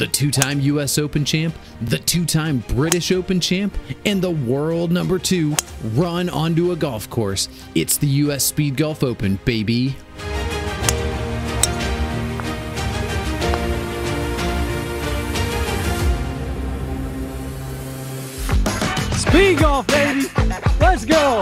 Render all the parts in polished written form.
The two-time U.S. Open champ, the two-time British Open champ, and the world number 2 run onto a golf course. It's the U.S. Speedgolf Open, baby. Speedgolf, baby! Let's go!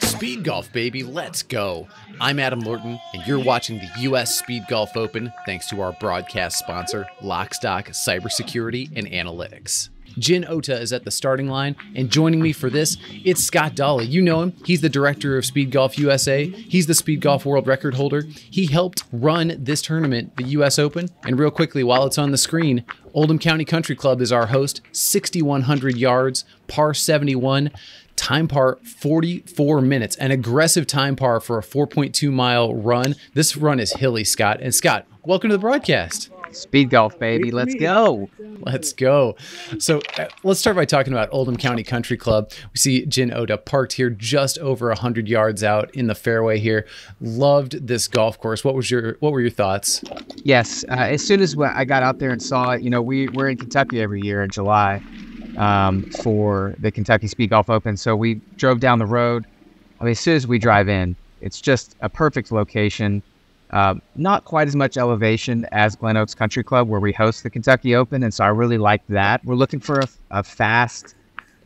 Speedgolf, baby, let's go. I'm Adam Lorton, and you're watching the U.S. Speedgolf Open thanks to our broadcast sponsor, Lockstock Cybersecurity and Analytics. Jin Ota is at the starting line, and joining me for this, it's Scott Dawley. You know him. He's the director of Speedgolf USA. He's the Speedgolf world record holder. He helped run this tournament, the U.S. Open. And real quickly, while it's on the screen, Oldham County Country Club is our host, 6,100 yards, par 71. Time par 44 minutes, an aggressive time par for a 4.2 mile run. This run is hilly, Scott. And Scott, welcome to the broadcast. Speedgolf, baby. Let's go. Let's go. So let's start by talking about Oldham County Country Club. We see Jin Ota parked here just over 100 yards out in the fairway here. Loved this golf course. What were your thoughts? Yes. As soon as I got out there and saw it, you know, we're in Kentucky every year in July for the Kentucky Speedgolf Open. So we drove down the road. I mean, as soon as we drive in, it's just a perfect location. Not quite as much elevation as Glen Oaks Country Club, where we host the Kentucky Open, and so I really like that. We're looking for a fast,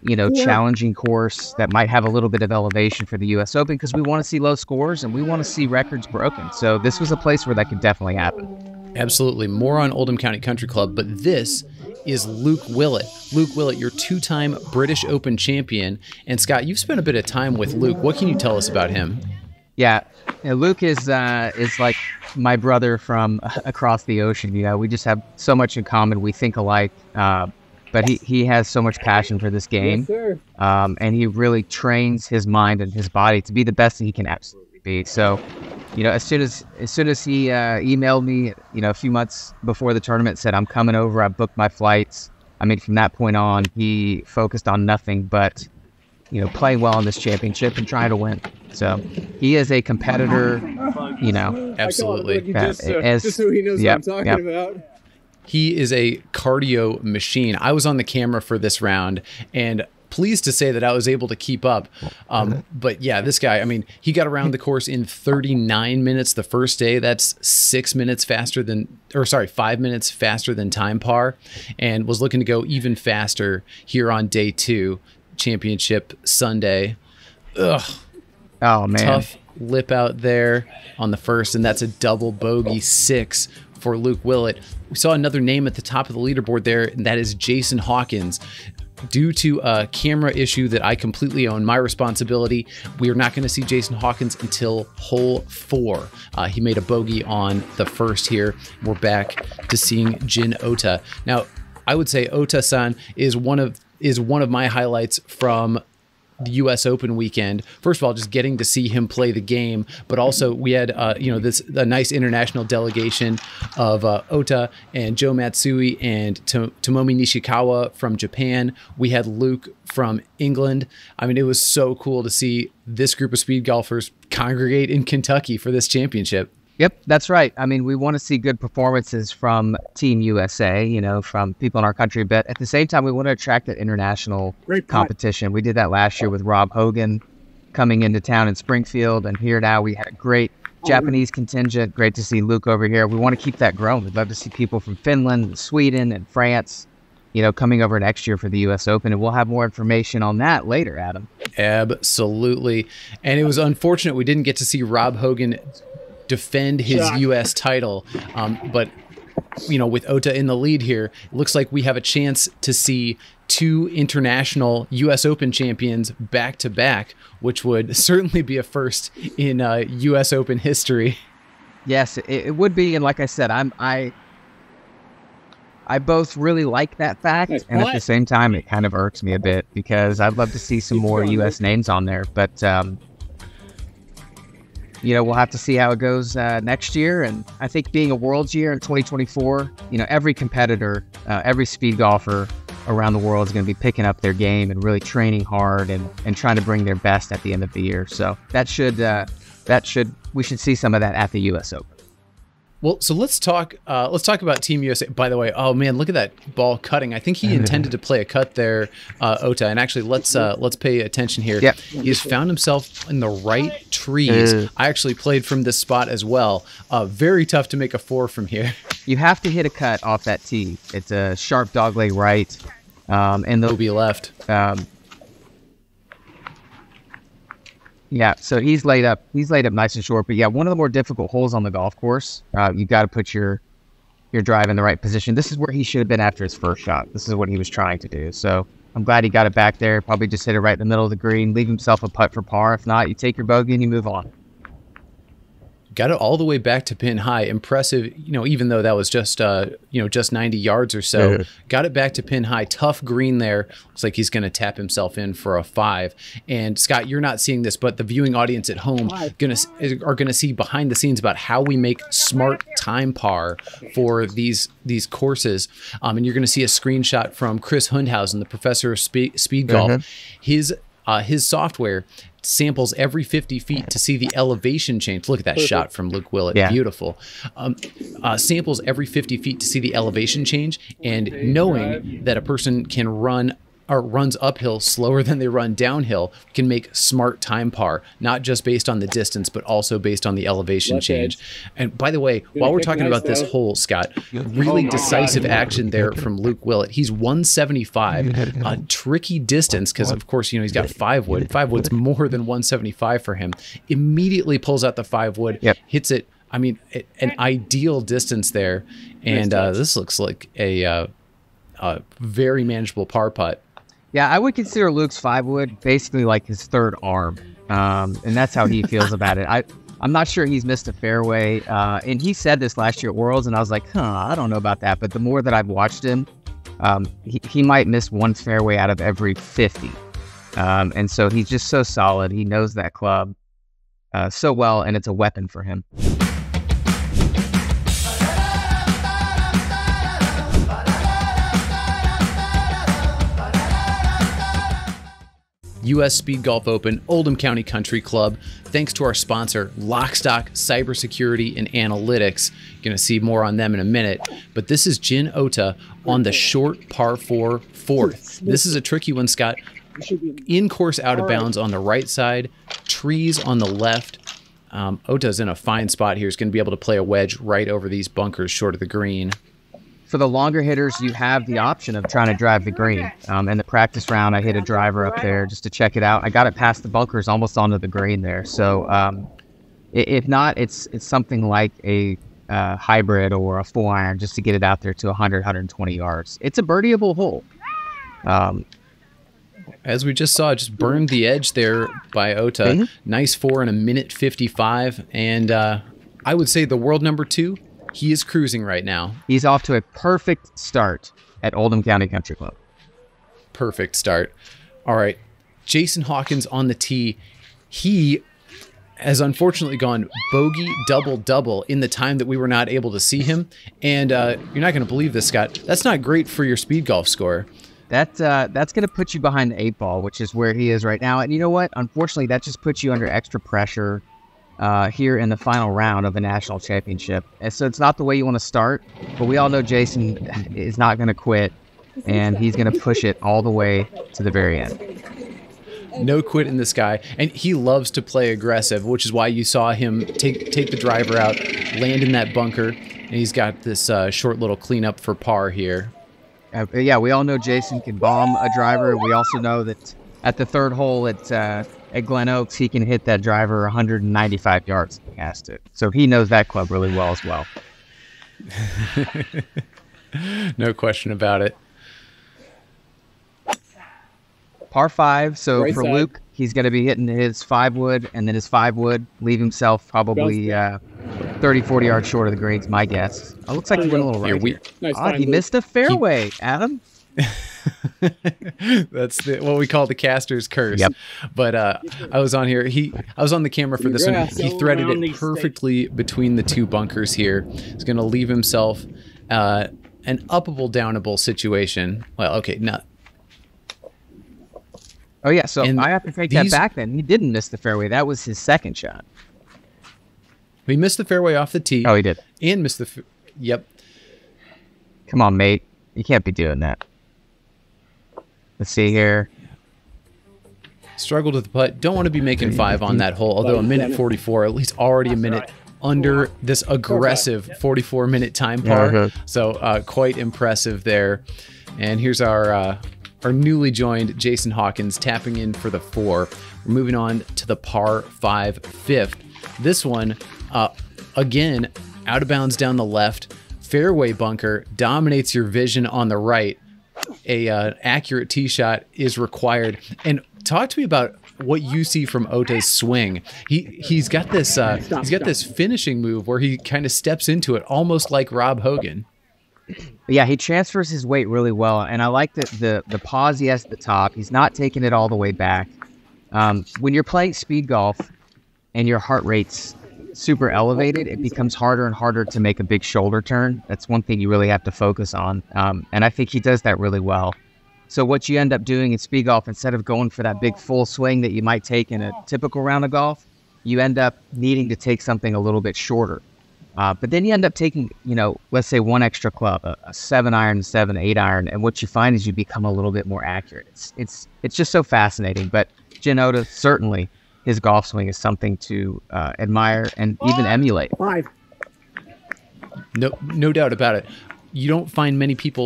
challenging course that might have a little bit of elevation for the U.S. Open, because we want to see low scores and we want to see records broken. So this was a place where that could definitely happen. Absolutely. More on Oldham County Country Club, but this is Luke Willett. Luke Willett, your two-time British Open champion. And Scott, you've spent a bit of time with Luke. What can you tell us about him? Yeah, Luke is like my brother from across the ocean. You know, we just have so much in common. We think alike, but he has so much passion for this game, yes, sir. And he really trains his mind and his body to be the best that he can absolutely be. So, as soon as he emailed me, a few months before the tournament, said, "I'm coming over. I booked my flights." I mean, from that point on, he focused on nothing but playing well in this championship and trying to win. So he is a competitor, Absolutely. Just so he knows what I'm talking about. He is a cardio machine. I was on the camera for this round, and pleased to say that I was able to keep up. But yeah, this guy, I mean, he got around the course in 39 minutes the first day. That's 5 minutes faster than time par, and was looking to go even faster here on day 2, championship Sunday. Ugh. Oh, man. Tough lip out there on the first, and that's a double bogey 6 for Luke Willett. We saw another name at the top of the leaderboard there, and that is Jason Hawkins. Due to a camera issue that I completely own, my responsibility, we are not going to see Jason Hawkins until hole 4. He made a bogey on the first here. We're back to seeing Jin Ota. Now, I would say Ota-san is one of my highlights from the U.S. Open weekend. First of all, just getting to see him play the game, but also we had a nice international delegation of Ota and Joe Matsui and Tomomi Nishikawa from Japan. We had Luke from England. I mean, it was so cool to see this group of speed golfers congregate in Kentucky for this championship. Yep, that's right. I mean, we want to see good performances from Team USA, from people in our country, but at the same time, we want to attract that international competition. We did that last year with Rob Hogan coming into town in Springfield, and here now we had a great Japanese contingent. Great to see Luke over here. We want to keep that growing. We'd love to see people from Finland, and Sweden, and France, coming over next year for the U.S. Open, and we'll have more information on that later, Adam. Absolutely. And it was unfortunate we didn't get to see Rob Hogan defend his U.S. title, but with Ota in the lead here, it looks like we have a chance to see 2 international U.S. Open champions back to back, which would certainly be a first in U.S. Open history. Yes, it would be, and like I said, I both really like that fact, and at the same time, it kind of irks me a bit because I'd love to see some more U.S. names on there, but we'll have to see how it goes next year. And I think being a World's year in 2024, every competitor, every speed golfer around the world is going to be picking up their game and really training hard and trying to bring their best at the end of the year. So we should see some of that at the U.S. Open. Well, so let's talk about Team USA. By the way, oh man, look at that ball cutting. I think he intended to play a cut there, Ota. And actually, let's pay attention here. Yep. He's found himself in the right trees. I actually played from this spot as well. Very tough to make a 4 from here. You have to hit a cut off that tee. It's a sharp dogleg right, and the OB left. Yeah, so he's laid up nice and short. But yeah, one of the more difficult holes on the golf course. You got to put your drive in the right position. This is where he should have been after his first shot. This is what he was trying to do. So I'm glad he got it back there. Probably just hit it right in the middle of the green, leave himself a putt for par. If not, you take your bogey and you move on. Got it all the way back to pin high. Impressive, even though that was just, just 90 yards or so. Got it back to pin high. Tough green there. Looks like he's going to tap himself in for a 5. And Scott, you're not seeing this, but the viewing audience at home are going to see behind the scenes about how we make smart time par for these courses. And you're going to see a screenshot from Chris Hundhausen, the professor of speed golf. His software samples every 50 feet to see the elevation change. Look at that shot from Luke Willett. Yeah. Beautiful. Samples every 50 feet to see the elevation change, and knowing that a person can run or runs uphill slower than they run downhill can make smart time par, not just based on the distance, but also based on the elevation change. And by the way, while we're talking about this hole, Scott, really decisive action there from Luke Willett. He's 175, a tricky distance because, of course, he's got 5 wood. 5 wood's more than 175 for him. Immediately pulls out the 5 wood, hits it. I mean, an ideal distance there. And this looks like a very manageable par putt. Yeah, I would consider Luke's 5 wood basically like his third arm, and that's how he feels about it. I'm not sure he's missed a fairway, and he said this last year at Worlds, and I was like, I don't know about that. But the more that I've watched him, he might miss one fairway out of every 50, and so he's just so solid. He knows that club so well, and it's a weapon for him. U.S. Speedgolf Open, Oldham County Country Club. Thanks to our sponsor, Lockstock Cybersecurity and Analytics. You're going to see more on them in a minute. But this is Jin Ota on the short par 4 fourth. This is a tricky one, Scott. In course out of bounds on the right side, trees on the left. Ota's in a fine spot here. He's going to be able to play a wedge right over these bunkers short of the green. For the longer hitters, you have the option of trying to drive the green. In the practice round, I hit a driver up there just to check it out. I got it past the bunkers, almost onto the green there. So if not, it's something like a hybrid or a 4-iron just to get it out there to 100, 120 yards. It's a birdieable hole. As we just saw, just burned the edge there by Ota. Nice 4 in a minute 55. And I would say the world number 2. He is cruising right now. He's off to a perfect start at Oldham County Country Club. Perfect start. All right. Jason Hawkins on the tee. He has unfortunately gone bogey double-double in the time that we were not able to see him. And you're not going to believe this, Scott. That's not great for your speed golf score. That's going to put you behind the 8 ball, which is where he is right now. And you know what? Unfortunately, that just puts you under extra pressure here in the final round of the national championship. And so it's not the way you want to start, but we all know Jason is not going to quit, and he's going to push it all the way to the very end. No quit in this guy, and he loves to play aggressive, which is why you saw him take the driver out, land in that bunker, and he's got this short little cleanup for par here. Yeah, we all know Jason can bomb a driver. We also know that at the third hole at Glen Oaks, he can hit that driver 195 yards if he has to. So he knows that club really well as well. No question about it. Par 5. So right for side. Luke, he's going to be hitting his 5 wood, and then his 5 wood, leave himself probably 30, 40 yards short of the greens, my guess. It looks like he went a little right here. Nice he missed a fairway, Adam. That's what we call the caster's curse. Yep. But I was on here. I was on the camera for this one. He threaded it perfectly between the 2 bunkers here. He's going to leave himself an uppable, downable situation. Well, okay, not. Oh yeah, so I have to take that back. Then he didn't miss the fairway. That was his second shot. He missed the fairway off the tee. Oh, he did. and missed the. Yep. Come on, mate. You can't be doing that. Let's see here. Struggled with the putt. Don't want to be making 5 on that hole, although a minute 44, at least already a minute under this aggressive 44-minute time par. So quite impressive there. And here's our newly joined Jason Hawkins tapping in for the 4. We're moving on to the par 5 fifth. This one, again, out of bounds down the left. Fairway bunker dominates your vision on the right. A accurate tee shot is required. And talk to me about what you see from Ota's swing. He's got this finishing move where he kind of steps into it almost like Rob Hogan. Yeah, he transfers his weight really well, and I like the pause he has at the top. He's not taking it all the way back. When you're playing speed golf and your heart rate's super elevated, it becomes harder and harder to make a big shoulder turn. That's one thing you really have to focus on, and I think he does that really well. So what you end up doing in speed golf, instead of going for that big full swing that you might take in a typical round of golf, you end up needing to take something a little bit shorter. But then you end up taking, let's say one extra club, a 7-iron, 7-8-iron, and what you find is you become a little bit more accurate. It's just so fascinating. But Jin Ota, certainly his golf swing is something to admire and even emulate. 5. No doubt about it. You don't find many speed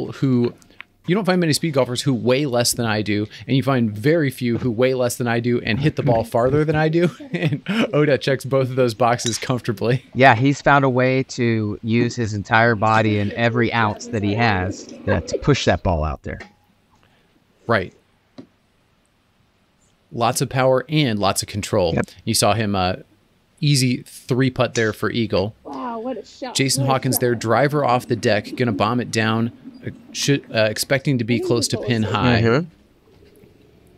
golfers who weigh less than I do, and you find very few who weigh less than I do and hit the ball farther than I do. And Ota checks both of those boxes comfortably. Yeah, he's found a way to use his entire body and every ounce that he has to push that ball out there. Right. Lots of power and lots of control. Yep. You saw him easy 3-putt there for eagle. Wow, what a shot. Jason Hawkins there, driver off the deck, going to bomb it down. Expecting to be close to pin high.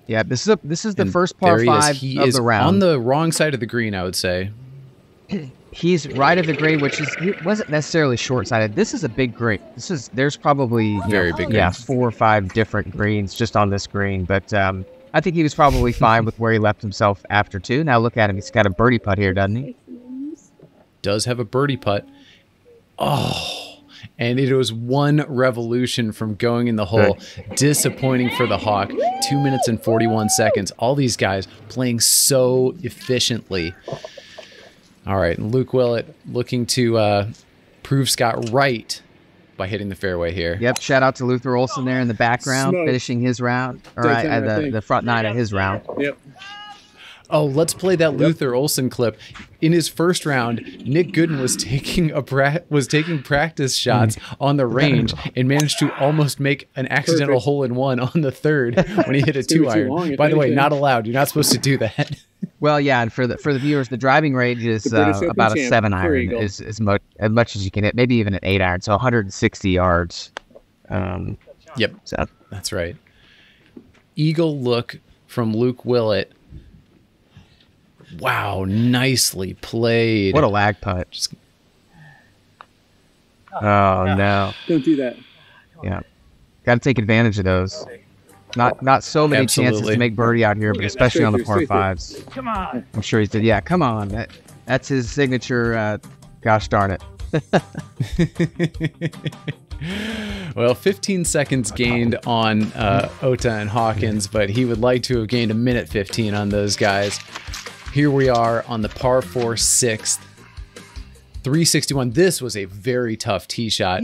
Yeah, this is the first par 5 of the round. On the wrong side of the green, I would say. He's right of the green, which wasn't necessarily short-sided. This is a big green. There's probably very big. Yeah, 4 or 5 different greens just on this green. But I think he was probably fine with where he left himself after 2. Now look at him. He's got a birdie putt here, doesn't he? Does have a birdie putt. Oh. And it was 1 revolution from going in the hole. Disappointing for the Hawk. 2 minutes and 41 seconds. All these guys playing so efficiently. All right, and Luke Willett looking to prove Scott right by hitting the fairway here. Yep, shout out to Luther Olson there in the background, finishing his round. All right, the front 9 of his round. Yep. Oh, let's play that Luther Olson clip. In his first round, Nick Gooden was taking practice shots on the range and managed to almost make an accidental hole-in-one on the 3rd when he hit a 2-iron. By the way, not allowed. You're not supposed to do that. Well, yeah, and for the viewers, the driving range is about a 7-iron, is as much as you can hit, maybe even an 8-iron, so 160 yards. Yep, so that's right. Eagle look from Luke Willett. Wow, nicely played. What a lag putt. Oh, no. Don't do that. Yeah. Got to take advantage of those. Not so many chances to make birdie out here, but especially on the par 5s. Come on. I'm sure he did. Yeah, come on. That's his signature, gosh darn it. Well, 15 seconds gained on Ota and Hawkins, but he would like to have gained a minute 15 on those guys. Here we are on the par 4 6th, 361. This was a very tough tee shot.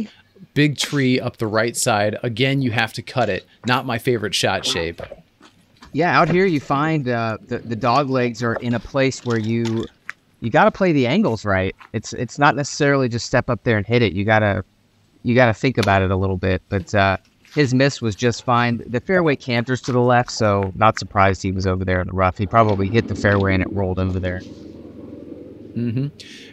Big tree up the right side. Again, you have to cut it. Not my favorite shot shape. Yeah, out here you find the dog legs are in a place where you got to play the angles right. It's not necessarily just step up there and hit it. You gotta think about it a little bit. But his miss was just fine. The fairway canters to the left, so not surprised he was over there in the rough. He probably hit the fairway and it rolled over there.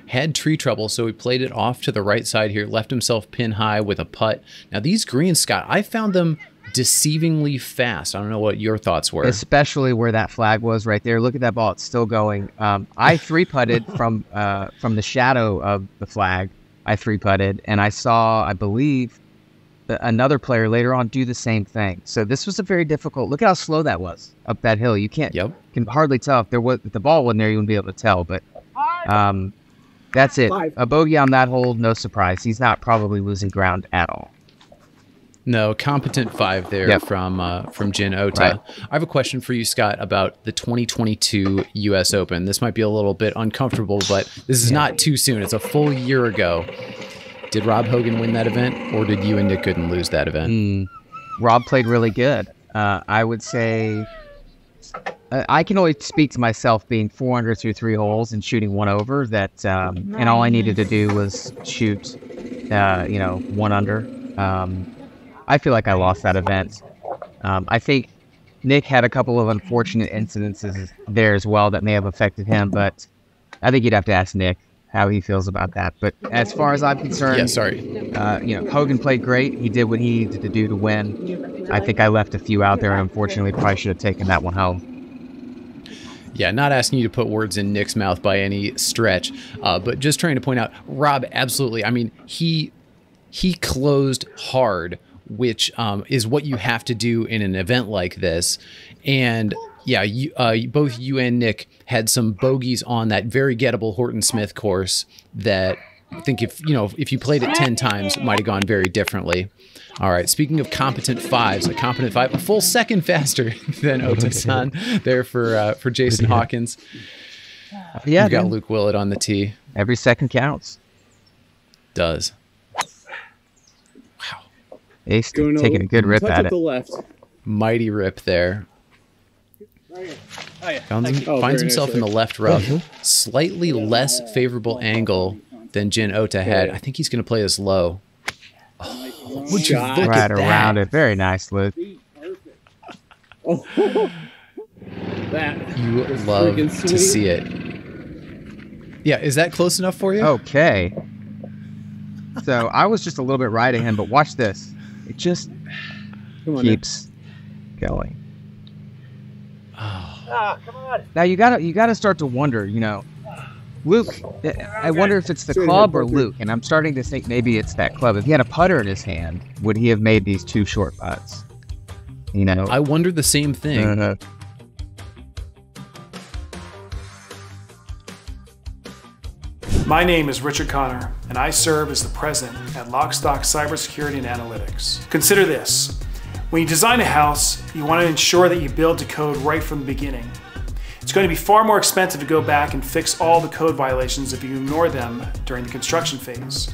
Had tree trouble, so he played it off to the right side here, left himself pin high with a putt. Now these greens, Scott, I found them deceivingly fast. I don't know what your thoughts were. Especially where that flag was right there. Look at that ball. It's still going. I 3-putted from the shadow of the flag. I 3-putted, and I saw, I believe, another player later on do the same thing. So this was a very difficult. Look at how slow that was up that hill. You can hardly tell if the ball wasn't there. You wouldn't be able to tell. But That's it. 5. A bogey on that hole, no surprise. He's not probably losing ground at all. No, competent 5 there from Jin Ota. Right. I have a question for you, Scott, about the 2022 U.S. Open. This might be a little bit uncomfortable, but this is not too soon. It's a full year ago. Did Rob Hogan win that event, or did you and Nick Gooden lose that event? Rob played really good. I would say I can only speak to myself being 400 through 3 holes and shooting 1 over. That and all I needed to do was shoot, 1 under. I feel like I lost that event. I think Nick had a couple of unfortunate incidences there as well that may have affected him, but I think you'd have to ask Nick how he feels about that. But as far as I'm concerned, Hogan played great. He did what he needed to do to win. I think I left a few out there, and unfortunately probably should have taken that one home. Yeah, not asking you to put words in Nick's mouth by any stretch, but just trying to point out, Rob, absolutely. I mean, he closed hard, which is what you have to do in an event like this. And yeah, both you and Nick had some bogeys on that very gettable Horton Smith course that I think if you played it 10 times, it might have gone very differently. All right, speaking of competent 5s, a competent 5, a full second faster than Ota-san there for Jason Hawkins. Yeah, you got Luke Willett on the tee. Every second counts. Does. Ace taking a good rip at it. The left. Mighty rip there. Finds himself in the left rough. Slightly less favorable angle than Jin Ota had. I think he's going to play this low. Oh, would you look right at around that? It. Very nice, Luke. That you love to see it. Yeah, is that close enough for you? Okay. So I was just a little bit right of him, but watch this. It just keeps going. Come on. Now you gotta start to wonder, Luke. I wonder if it's the club or Luke, and I'm starting to think maybe it's that club. If he had a putter in his hand, would he have made these 2 short putts? I wonder the same thing. My name is Richard Connor, and I serve as the president at Lockstock Cybersecurity and Analytics. Consider this. When you design a house, you want to ensure that you build to code right from the beginning. It's going to be far more expensive to go back and fix all the code violations if you ignore them during the construction phase.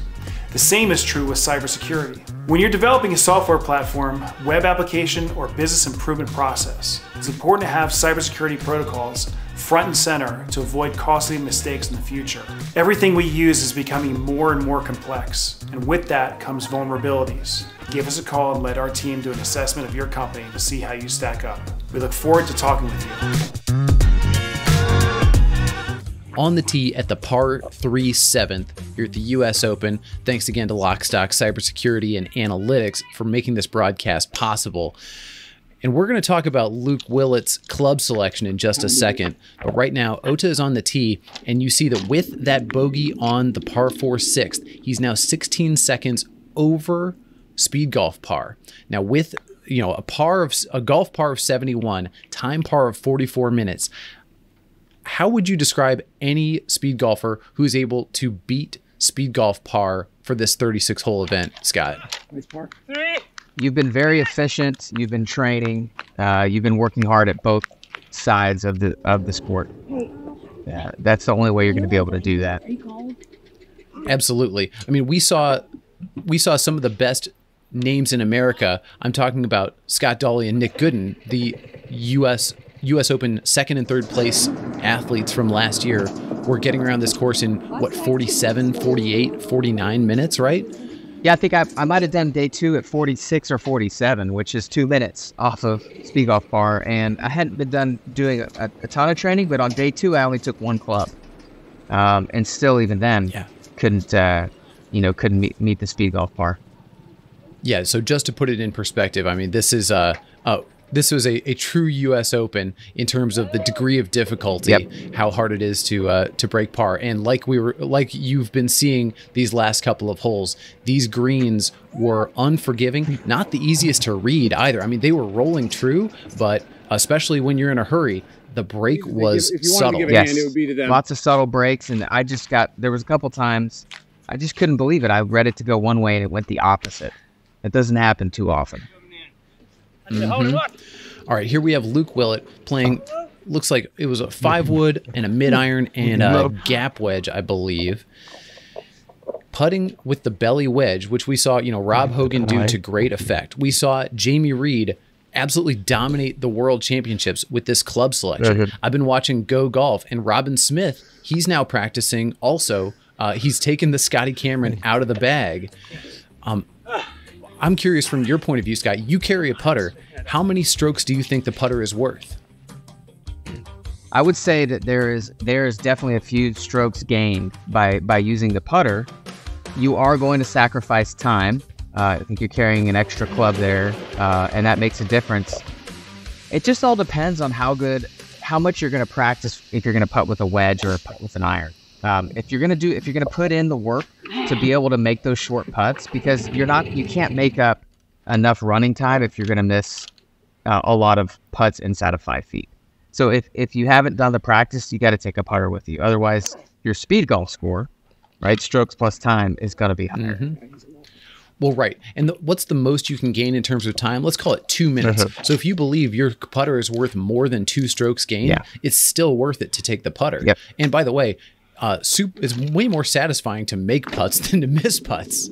The same is true with cybersecurity. When you're developing a software platform, web application, or business improvement process, it's important to have cybersecurity protocols front and center to avoid costly mistakes in the future. Everything we use is becoming more and more complex, and with that comes vulnerabilities. Give us a call and let our team do an assessment of your company to see how you stack up. We look forward to talking with you. On the tee at the par 3 7th here at the U.S. Open. Thanks again to Lockstock Cybersecurity and Analytics for making this broadcast possible. And we're going to talk about Luke Willett's club selection in just a second. But right now, Ota is on the tee, and you see that with that bogey on the par 4 6th, he's now 16 seconds over Speedgolf par. Now with a golf par of 71, time par of 44 minutes. How would you describe any speed golfer who's able to beat Speedgolf par for this 36-hole event, Scott? Nice par. You've been very efficient. You've been training. You've been working hard at both sides of the sport. That's the only way you're going to be able to do that. Absolutely. I mean, we saw some of the best names in America. I'm talking about Scott Dawley and Nick Gooden, the U.S. Open second and third place athletes from last year. Were getting around this course in, 47, 48, 49 minutes, right? Yeah, I think I might have done day 2 at 46 or 47, which is 2 minutes off of Speedgolf par. And I hadn't been doing a ton of training, but on day 2, I only took 1 club. And still, even then, couldn't meet the Speedgolf par. Yeah, so just to put it in perspective, I mean, this is This was a true U.S. Open in terms of the degree of difficulty, how hard it is to break par. And like you've been seeing these last couple of holes, these greens were unforgiving, not the easiest to read either. I mean, they were rolling true, but especially when you're in a hurry, the break was subtle. Yes, lots of subtle breaks, and there was a couple times I just couldn't believe it. I read it to go one way and it went the opposite. It doesn't happen too often. All right, here we have Luke Willett playing, looks like it was a 5-wood and a mid-iron and a gap wedge, I believe. Putting with the belly wedge, which we saw, Rob Hogan do to great effect. We saw Jamie Reed absolutely dominate the World Championships with this club selection. I've been watching Go Golf, and Robin Smith, he's now practicing also. He's taken the Scotty Cameron out of the bag. I'm curious from your point of view, Scott, you carry a putter. How many strokes do you think the putter is worth? I would say that there is definitely a few strokes gained by using the putter. You are going to sacrifice time. I think you're carrying an extra club there, and that makes a difference. It just all depends on how much you're going to practice if you're going to putt with a wedge or putt with an iron. If you're going to put in the work to be able to make those short putts, because you can't make up enough running time if you're going to miss a lot of putts inside of 5 feet. So if you haven't done the practice, you got to take a putter with you. Otherwise, your speed golf score, right, strokes plus time, is going to be higher. Well, right. And what's the most you can gain in terms of time? Let's call it 2 minutes. So if you believe your putter is worth more than 2 strokes gained, it's still worth it to take the putter. And by the way, it's way more satisfying to make putts than to miss putts.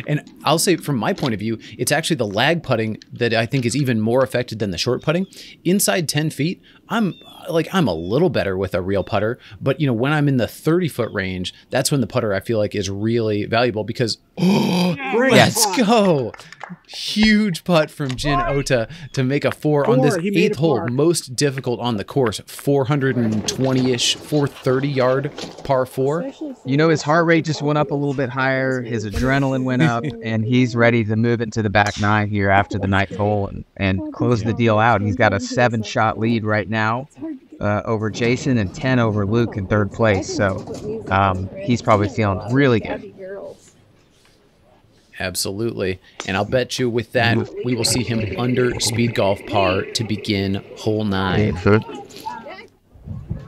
And I'll say from my point of view, it's actually the lag putting that I think is even more effective than the short putting. Inside 10 feet, I'm a little better with a real putter, but when I'm in the 30-foot range, that's when the putter I feel like is really valuable because let's go. Huge putt from Jin Ota to make a 4 on this 8th hole, most difficult on the course, 420-ish, 430-yard par 4. His heart rate just went up a little bit higher, his adrenaline went up, and he's ready to move it to the back 9 here after the 9th hole and close the deal out. He's got a 7-shot lead right now over Jason and 10 over Luke in 3rd place, so he's probably feeling really good. Absolutely. And I'll bet you with that, we will see him under speed golf par to begin hole 9.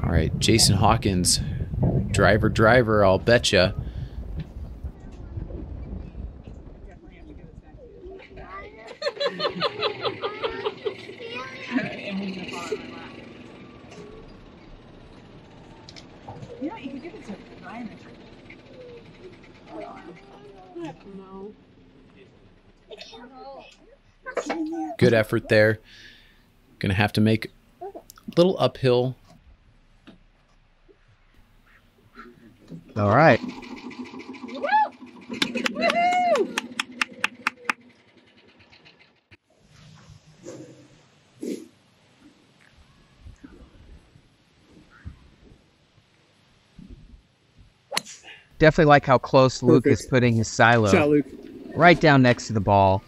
All right, Jason Hawkins, driver, I'll bet you. Good effort there. Gonna have to make a little uphill. All right. Definitely like how close Luke is putting his silo. Shot, Luke. Right down next to the ball,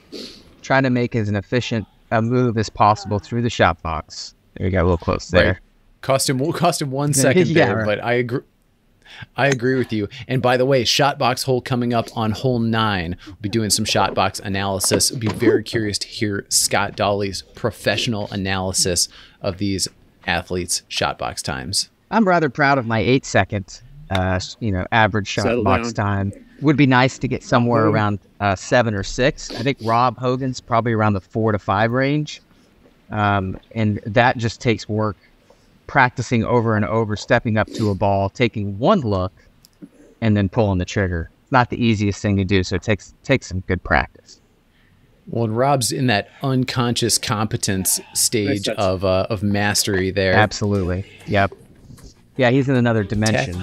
trying to make as an efficient a move as possible through the shot box. There you go, a little close there. Right. Cost him 1 second there, right. But I agree with you. And by the way, shot box hole coming up on hole 9. We'll be doing some shot box analysis. I'll be very curious to hear Scott Dawley's professional analysis of these athletes' shot box times. I'm rather proud of my 8-second, average shot box time. Would be nice to get somewhere around 7 or 6. I think Rob Hogan's probably around the 4 to 5 range. And that just takes work, practicing over and over, stepping up to a ball, taking one look, and then pulling the trigger. It's not the easiest thing to do, so it takes some good practice. Well, and Rob's in that unconscious competence stage of mastery there. Absolutely. Yep. Yeah, he's in another dimension.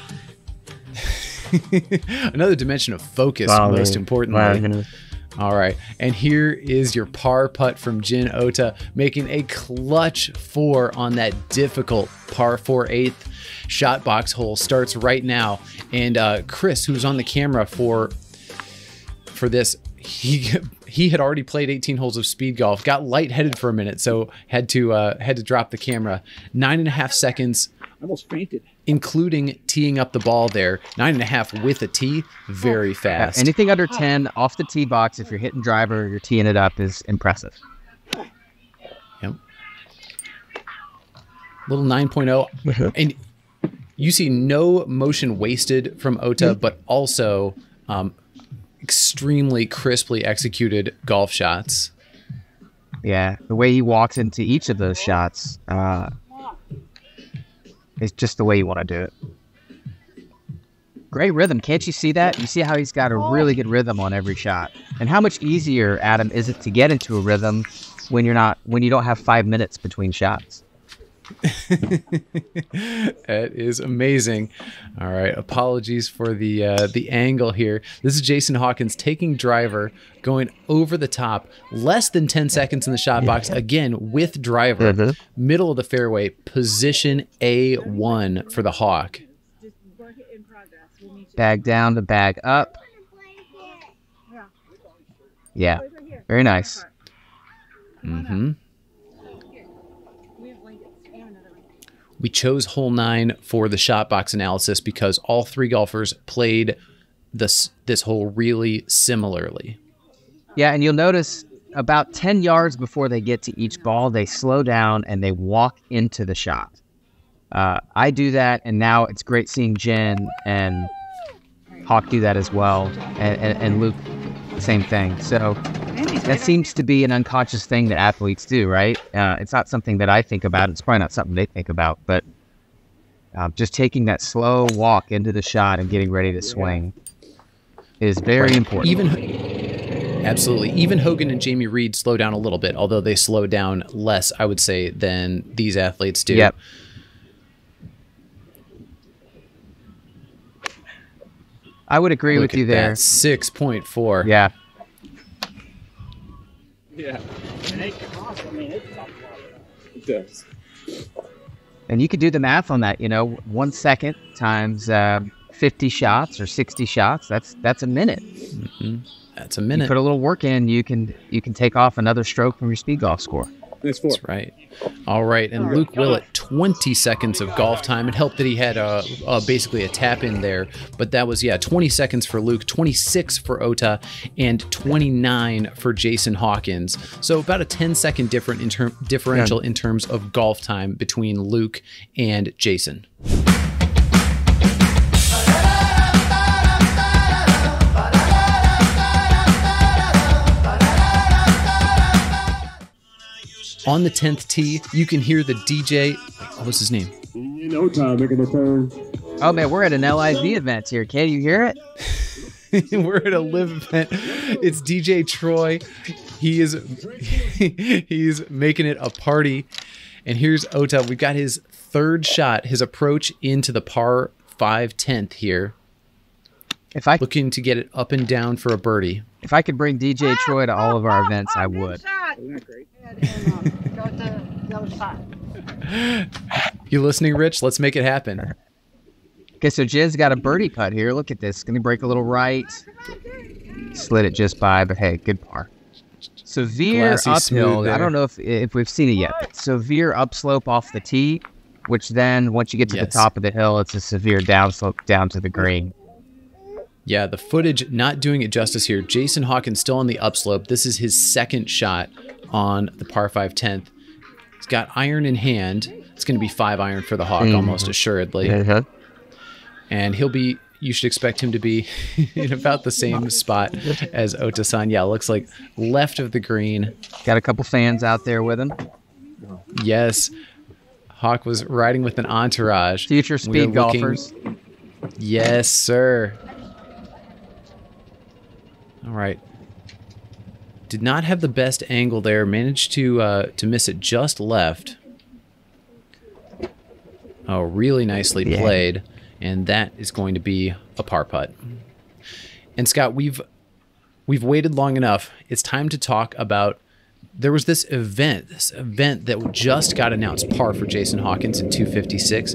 Another dimension of focus, most importantly. All right, and here is your par putt from Jin Ota, making a clutch 4 on that difficult par 4 8th shot box hole. Starts right now, and Chris, who's on the camera for this, he had already played 18 holes of speed golf, got lightheaded for a minute, so had to drop the camera. 9.5 seconds. I almost fainted. Including teeing up the ball there. 9.5 with a tee, very fast. Anything under 10 off the tee box, if you're hitting driver, you're teeing it up, is impressive. Yep. Little 9.0. And you see no motion wasted from Ota, but also extremely crisply executed golf shots. Yeah, the way he walks into each of those shots is just the way you want to do it. Great rhythm. Can't you see that? You see how he's got a really good rhythm on every shot. And how much easier, Adam, is it to get into a rhythm when you don't have 5 minutes between shots? That is amazing. All right, apologies for the angle here. This is Jason Hawkins taking driver, going over the top, less than 10 seconds in the shot box, again with driver, middle of the fairway, position A1 for the Hawk. Bag down to bag up. Yeah, very nice. We chose hole 9 for the shot box analysis because all 3 golfers played this hole really similarly. Yeah, and you'll notice about 10 yards before they get to each ball, they slow down and they walk into the shot. I do that, and now it's great seeing Jin and Hawk do that as well, and Luke, the same thing. So that seems to be an unconscious thing that athletes do, right? It's not something that I think about. It's probably not something they think about, but just taking that slow walk into the shot and getting ready to swing is very important. Absolutely. Even Hogan and Jamie Reed slow down a little bit, although they slow down less, I would say, than these athletes do. Yep. I would agree with you there. 6.4. Yeah. Yeah. It does. And you could do the math on that, 1 second times 50 shots or 60 shots. That's a minute. That's a minute. You put a little work in, you can take off another stroke from your speed golf score. That's right. All right, and Luke Willett, 20 seconds of golf time. It helped that he had basically a tap in there, but that was 20 seconds for Luke, 26 for Ota, and 29 for Jason Hawkins. So about a 10-second differential in terms of golf time between Luke and Jason. On the 10th tee, you can hear the DJ. What was his name? Jin Ota making a turn. Oh man, we're at an LIV event here. Can you hear it? We're at a live event. It's DJ Troy. He's making it a party. And here's Ota. We've got his third shot, his approach into the par 5 10th here. Looking to get it up and down for a birdie. If I could bring DJ Troy to all of our events, I would. Isn't that great? Go to the other side. You listening, Rich? Let's make it happen. Okay, so Jin's got a birdie putt here. Look at this. Going to break a little right. Slid it just by, but hey, good par. Severe uphill. I don't know if we've seen it yet. But severe upslope off the tee, which then, once you get to the top of the hill, it's a severe downslope down to the green. Yeah, the footage not doing it justice here. Jason Hawkins still on the upslope. This is his second shot on the par 5 10th. He's got iron in hand. It's going to be 5 iron for the Hawk, almost assuredly. And you should expect him to be in about the same spot as Ota-san. Yeah, looks like left of the green. Got a couple fans out there with him. Yes. Hawk was riding with an entourage. Future speed golfers. Yes, sir. All right. Did not have the best angle there. Managed to miss it just left. Oh, really nicely played. And that is going to be a par putt. And Scott, we've waited long enough. It's time to talk about. There was this event that just got announced, par for Jason Hawkins in 256.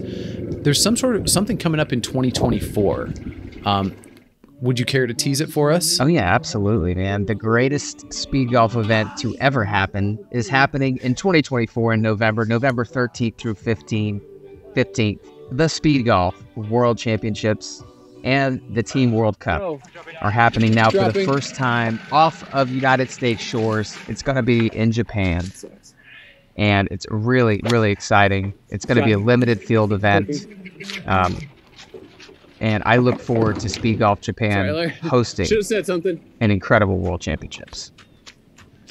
There's something coming up in 2024. Would you care to tease it for us? Oh, yeah, absolutely, man. The greatest speed golf event to ever happen is happening in 2024 in November 13th through 15th. The Speed Golf World Championships and the Team World Cup are happening now for the first time off of United States shores. It's going to be in Japan, and it's really, really exciting. It's going to be a limited field event. And I look forward to Speedgolf Japan hosting an incredible World Championships.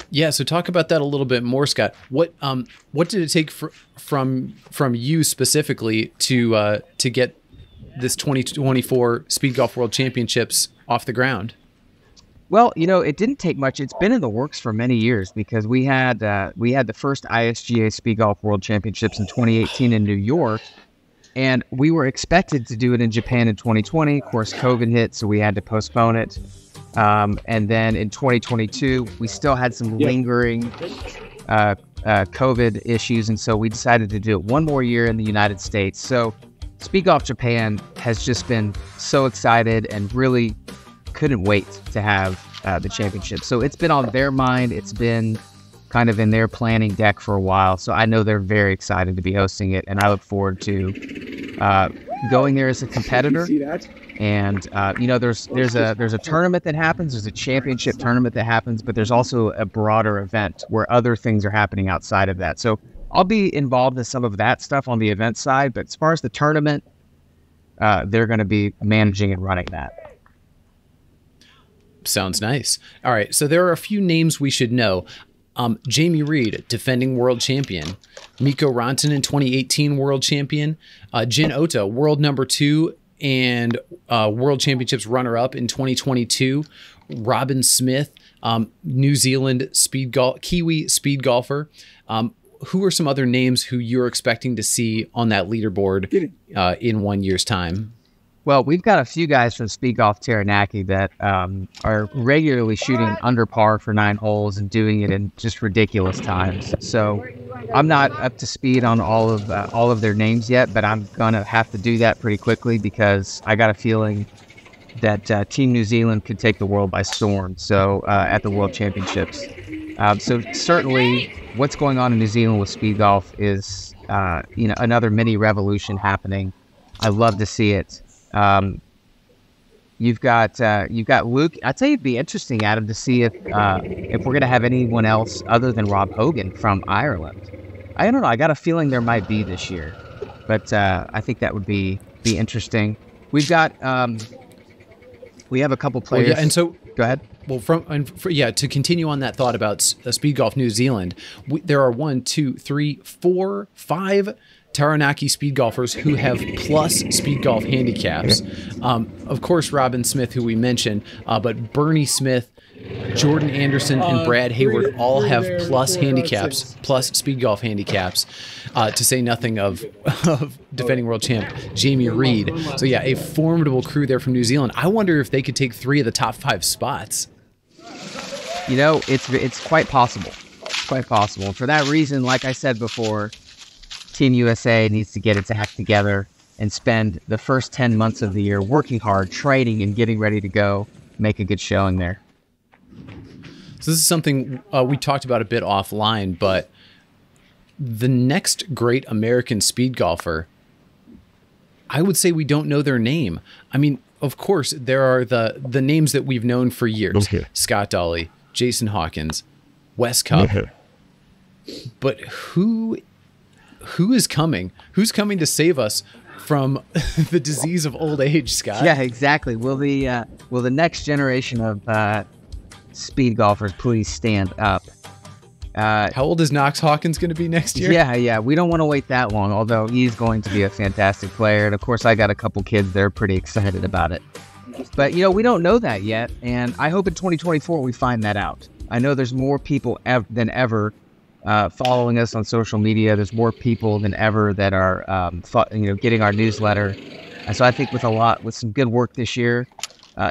Yeah, so talk about that a little bit more, Scott. What did it take from you specifically to get this 2024 Speedgolf World Championships off the ground? Well, it didn't take much. It's been in the works for many years because we had the first ISGA Speedgolf World Championships in 2018 in New York. And we were expected to do it in Japan in 2020. Of course, COVID hit, so we had to postpone it. And then in 2022, we still had some lingering COVID issues, and so we decided to do it one more year in the United States. So Speedgolf Japan has just been so excited and really couldn't wait to have the championship. So it's been on their mind. It's been kind of in their planning deck for a while. So I know they're very excited to be hosting it, and I look forward to going there as a competitor. And there's a tournament that happens, there's a championship tournament that happens, but there's also a broader event where other things are happening outside of that. So I'll be involved in some of that stuff on the event side, but as far as the tournament, they're going to be managing and running that. Sounds nice. All right, so there are a few names we should know. Jamie Reed, defending world champion. Mikko Rantanen, 2018 world champion. Jin Ota, world number 2 and world championships runner-up in 2022. Robin Smith, New Zealand Kiwi speed golfer. Who are some other names who you're expecting to see on that leaderboard in 1 year's time? Well, we've got a few guys from Speedgolf Taranaki that are regularly shooting under par for 9 holes and doing it in just ridiculous times. So I'm not up to speed on all of their names yet, but I'm gonna have to do that pretty quickly because I got a feeling that Team New Zealand could take the world by storm. So at the World Championships, so certainly what's going on in New Zealand with speed golf is another mini revolution happening. I love to see it. You've got Luke. I'd say it'd be interesting, Adam, to see if we're gonna have anyone else other than Rob Hogan from Ireland. I don't know. I got a feeling there might be this year, but I think that would be interesting. We've got we have a couple players. Well, yeah, and so go ahead. Well, to continue on that thought about Speed Golf New Zealand, there are 1, 2, 3, 4, 5 Taranaki speed golfers who have plus speed golf handicaps. Of course, Robin Smith, who we mentioned, but Bernie Smith, Jordan Anderson, and Brad Hayward all have plus handicaps, plus speed golf handicaps, to say nothing of defending world champ Jamie Reed. So yeah, a formidable crew there from New Zealand. I wonder if they could take 3 of the top 5 spots. It's quite possible. Quite possible. For that reason, like I said before, Team USA needs to get its act together and spend the first 10 months of the year working hard, training, and getting ready to go, make a good showing there. So this is something we talked about a bit offline, but the next great American speed golfer, I would say we don't know their name. I mean, of course, there are the names that we've known for years. Okay. Scott Dawley, Jason Hawkins, Wes Cup. But who is coming? Who's coming to save us from the disease of old age, Scott? Yeah, exactly. Will the next generation of speed golfers please stand up? How old is Knox Hawkins going to be next year? Yeah. We don't want to wait that long, although he's going to be a fantastic player. And of course, I got a couple kids that are pretty excited about it. But, we don't know that yet. And I hope in 2024 we find that out. I know there's more people than ever following us on social media. There's more people than ever that are, getting our newsletter. And so I think with some good work this year,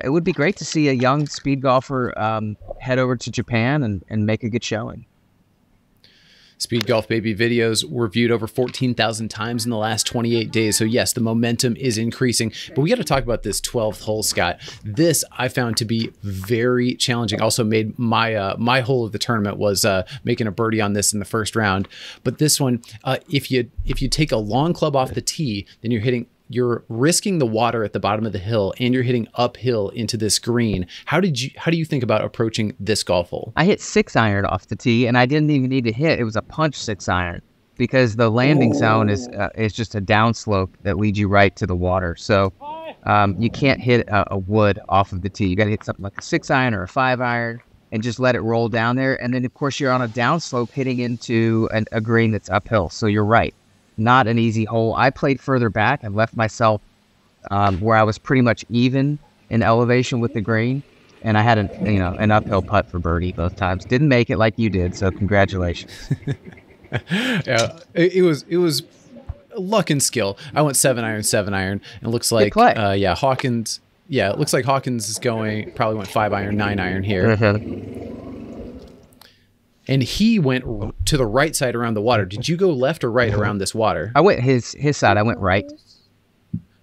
it would be great to see a young speed golfer head over to Japan and make a good showing. Speed Golf Baby videos were viewed over 14,000 times in the last 28 days. So yes, the momentum is increasing, but we got to talk about this 12th hole, Scott. This I found to be very challenging. Also made my my hole of the tournament was making a birdie on this in the first round. But this one, if you take a long club off the tee, then you're risking the water at the bottom of the hill, and you're hitting uphill into this green. How do you think about approaching this golf hole? I hit 6-iron off the tee, and I didn't even need to hit. It was a punch 6-iron because the landing zone is just a downslope that leads you right to the water. So you can't hit a wood off of the tee. You got to hit something like a 6-iron or a 5-iron and just let it roll down there. And then, of course, you're on a downslope hitting into a green that's uphill. So you're right. Not an easy hole. I played further back and left myself where I was pretty much even in elevation with the green, and I had an uphill putt for birdie both times. Didn't make it like you did, so congratulations. Yeah, it was luck and skill. I went 7-iron, and it looks like Hawkins. Yeah, it looks like Hawkins is probably went 5-iron, 9-iron here. And he went to the right side around the water. Did you go left or right around this water? I went his side. I went right.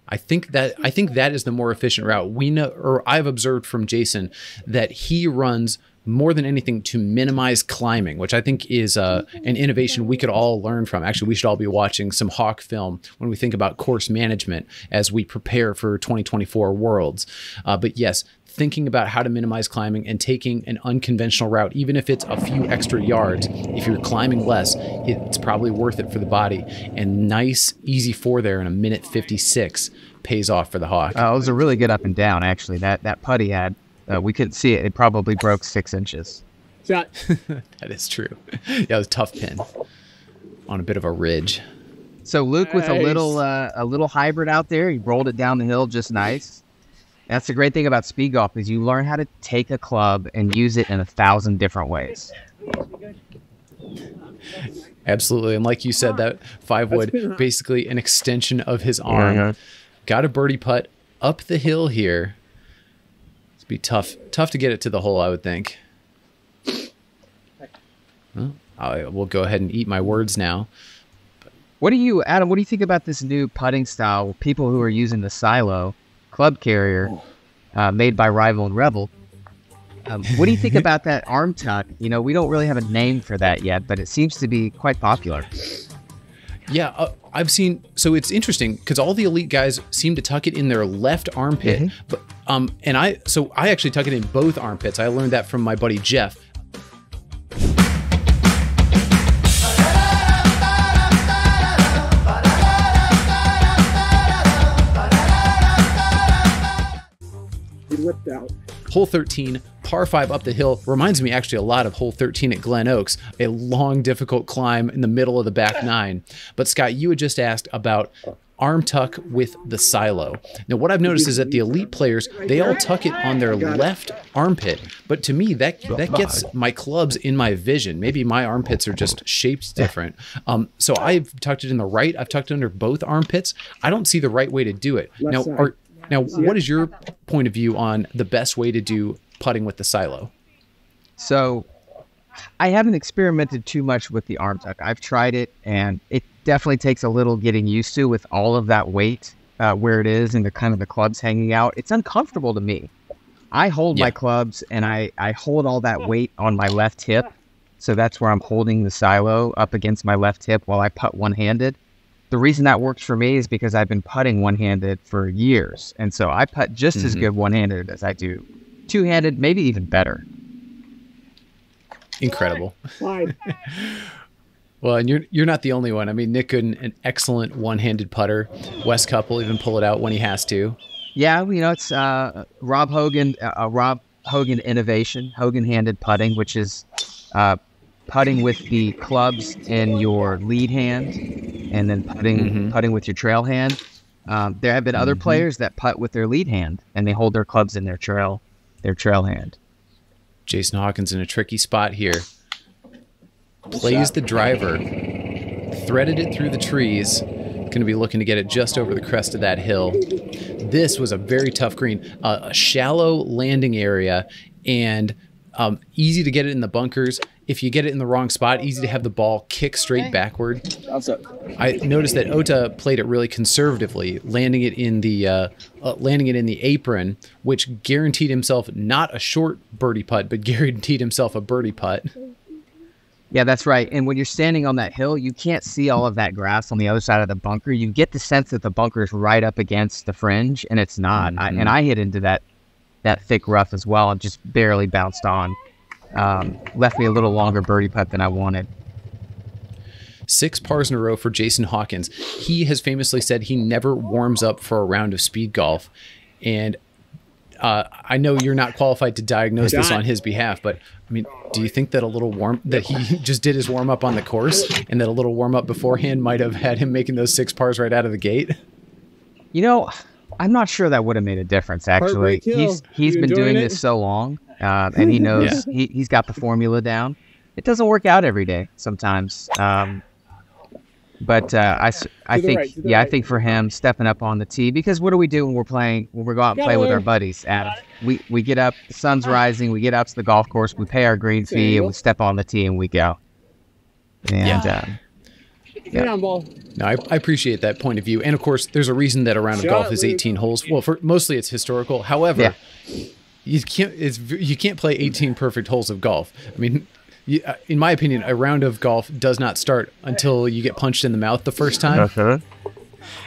I think that is the more efficient route. We know, or I've observed from Jason, that he runs more than anything to minimize climbing, which I think is an innovation we could all learn from. Actually, we should all be watching some Hawk film when we think about course management as we prepare for 2024 Worlds. But yes, thinking about how to minimize climbing and taking an unconventional route, even if it's a few extra yards, if you're climbing less, it's probably worth it for the body. And nice, easy 4 there in 1:56 pays off for the Hawk. It was a really good up and down, actually. That putt he had, we couldn't see it. It probably broke 6 inches. Shot. That is true. Yeah, it was a tough pin on a bit of a ridge. So Luke with a little hybrid out there, he rolled it down the hill just nice. That's the great thing about speed golf is you learn how to take a club and use it in 1,000 different ways. Absolutely. And like you said, that 5-wood, basically an extension of his arm. Yeah. Got a birdie putt up the hill here. It's be tough to get it to the hole, I would think. Well, I will go ahead and eat my words now. Adam, what do you think about this new putting style? People who are using the silo club carrier made by Rival and Rebel. What do you think about that arm tuck? We don't really have a name for that yet, but it seems to be quite popular. Yeah, I've seen. So it's interesting because all the elite guys seem to tuck it in their left armpit, but and I actually tuck it in both armpits. I learned that from my buddy Jeff. He whipped out. Hole 13, par 5 up the hill, reminds me actually a lot of hole 13 at Glen Oaks, a long, difficult climb in the middle of the back 9. But Scott, you had just asked about arm tuck with the silo. Now, what I've noticed is that the elite players, they all tuck it on their left armpit. But to me, that gets my clubs in my vision. Maybe my armpits are just shaped different. So I've tucked it in the right. I've tucked it under both armpits. I don't see the right way to do it. Now, what is your point of view on the best way to do putting with the silo? So I haven't experimented too much with the arm tuck. I've tried it, and it definitely takes a little getting used to with all of that weight where it is and the clubs hanging out. It's uncomfortable to me. I hold my clubs, and I hold all that weight on my left hip. So that's where I'm holding the silo up against my left hip while I putt one-handed. The reason that works for me is because I've been putting one-handed for years. And so I putt just as good one-handed as I do two-handed, maybe even better. Incredible. Wide. Well, and you're not the only one. I mean, Nick Gooden, an excellent one-handed putter. Wes Cup will even pull it out when he has to. Yeah, it's Rob Hogan innovation, Hogan-handed putting, which is putting with the clubs in your lead hand and then putting with your trail hand. There have been other players that putt with their lead hand and they hold their clubs in their trail hand. Jason Hawkins in a tricky spot here. Plays the driver, threaded it through the trees. Going to be looking to get it just over the crest of that hill. This was a very tough green, a shallow landing area, and easy to get it in the bunkers. if you get it in the wrong spot, easy to have the ball kick straight backward. What's up? I noticed that Ota played it really conservatively, landing it in the apron, which guaranteed himself not a short birdie putt, but guaranteed himself a birdie putt. Yeah, that's right. And when you're standing on that hill, you can't see all of that grass on the other side of the bunker. You get the sense that the bunker is right up against the fringe, and it's not. Mm-hmm. I hit into that thick rough as well and just barely bounced on. Left me a little longer birdie putt than I wanted. 6 pars in a row for Jason Hawkins. He has famously said he never warms up for a round of speed golf. And I know you're not qualified to diagnose this on his behalf, but I mean, do you think that that he just did his warm up on the course and that a little warm up beforehand might have had him making those 6 pars right out of the gate? You know, I'm not sure that would have made a difference, actually. He's been doing this so long, and he knows he's got the formula down. It doesn't work out every day sometimes. But I think, I think for him stepping up on the tee, because what do we do when we're going out and play with our buddies, Adam? We get up, the sun's rising, we get out to the golf course, we pay our green fee, and we step on the tee and we go. And No, I appreciate that point of view. And of course, there's a reason that a round of golf is 18 holes. Well, mostly it's historical. However, you can't play 18 perfect holes of golf. I mean, in my opinion, a round of golf does not start until you get punched in the mouth the first time.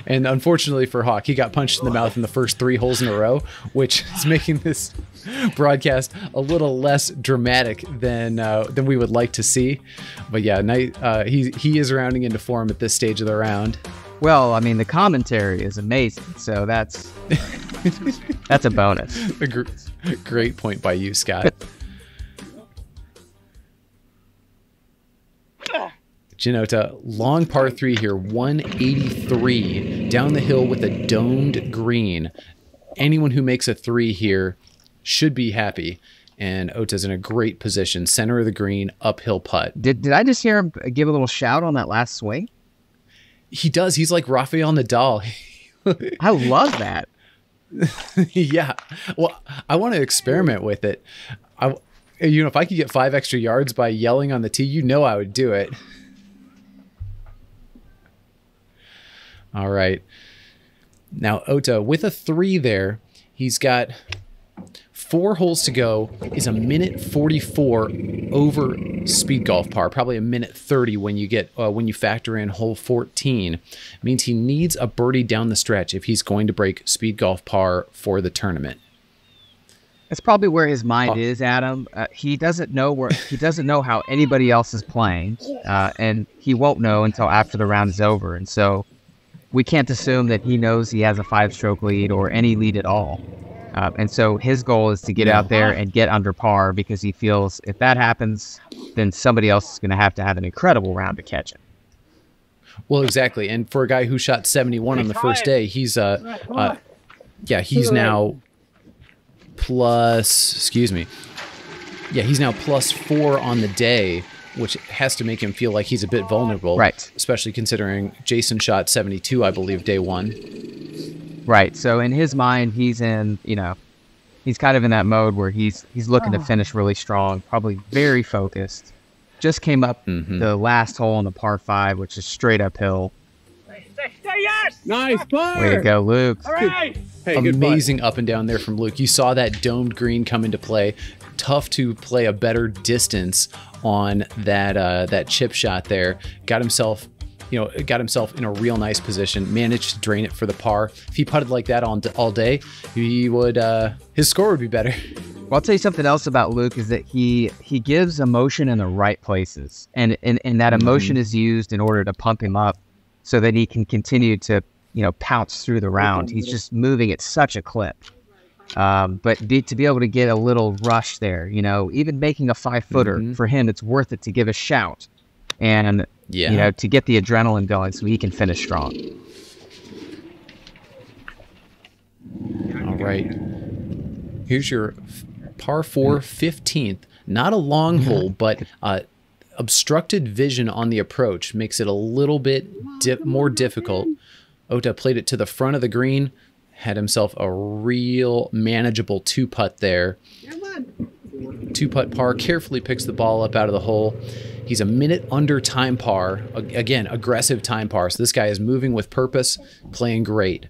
And unfortunately for Hawk, he got punched in the mouth in the first 3 holes in a row, which is making this broadcast a little less dramatic than we would like to see. But yeah, he is rounding into form at this stage of the round. Well, I mean, the commentary is amazing, so that's a bonus. A great point by you, Scott. Jin Ota, long par 3 here, 183, down the hill with a domed green. Anyone who makes a 3 here should be happy. And Ota's in a great position, center of the green, uphill putt. Did I just hear him give a little shout on that last swing? He does. He's like Rafael Nadal. I love that. Yeah. Well, I want to experiment with it. If I could get 5 extra yards by yelling on the tee, I would do it. All right. Now, Ota, with a 3 there, he's got 4 holes to go, is a minute 44 over speed golf par, probably a minute 30 when you factor in hole 14. Means he needs a birdie down the stretch if he's going to break speed golf par for the tournament. That's probably where his mind is, Adam. He doesn't know how anybody else is playing, and he won't know until after the round is over. And so we can't assume that he knows he has a 5-stroke lead or any lead at all. And so his goal is to get out there and get under par, because he feels if that happens, then somebody else is going to have an incredible round to catch him. Well, exactly. And for a guy who shot 71 on the first day, he's now he's now +4 on the day, which has to make him feel like he's a bit vulnerable. Right. Especially considering Jason shot 72, I believe, day 1. Right. So in his mind, he's kind of in that mode where he's looking to finish really strong, probably very focused. Just came up the last hole on the par 5, which is straight uphill. Nice par. Way to go, Luke. All right. Hey, amazing up and down there from Luke. You saw that domed green come into play. Tough to play a better distance on that chip shot there. Got himself in a real nice position. Managed to drain it for the par. If he putted like that all day, his score would be better. Well, I'll tell you something else about Luke is that he gives emotion in the right places, and that emotion is used in order to pump him up, so that he can continue to pounce through the round. He's just moving at such a clip. But to be able to get a little rush there, even making a 5-footer for him, it's worth it to give a shout, and to get the adrenaline going so he can finish strong. All right. Here's your par 4 15th. Not a long hole, but obstructed vision on the approach makes it a little bit more difficult. Ota played it to the front of the green, had himself a real manageable 2-putt there. 2-putt par, carefully picks the ball up out of the hole. He's a minute under time par. Again, aggressive time par. So this guy is moving with purpose, playing great.